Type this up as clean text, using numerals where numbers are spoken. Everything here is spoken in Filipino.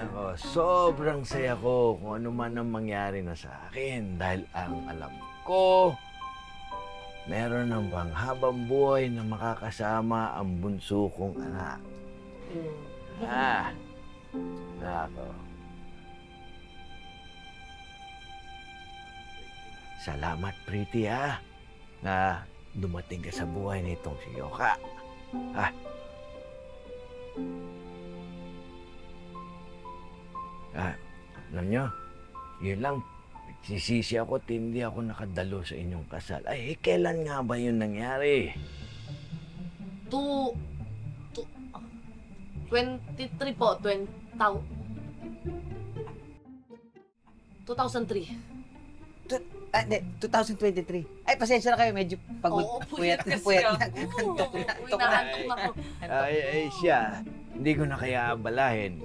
ako, sobrang saya ko kung ano man ang mangyari na sa akin dahil ang alam ko, meron ng panghabang buhay na makakasama ang bunso kong anak. Nako. Salamat, Pretty, na dumating ka sa buhay nitong si Yoka. Alam nyo, yun lang, sisisi ako at hindi ako nakadalo sa inyong kasal. Ay, kailan nga ba yun nangyari? 23 po, 2003. 2023. Ay, pasensya na kayo. Medyo pagod. Oo, Puyat na. Antok na. Inaantok na ako. Ay, siya, hindi ko na kaya abalahin.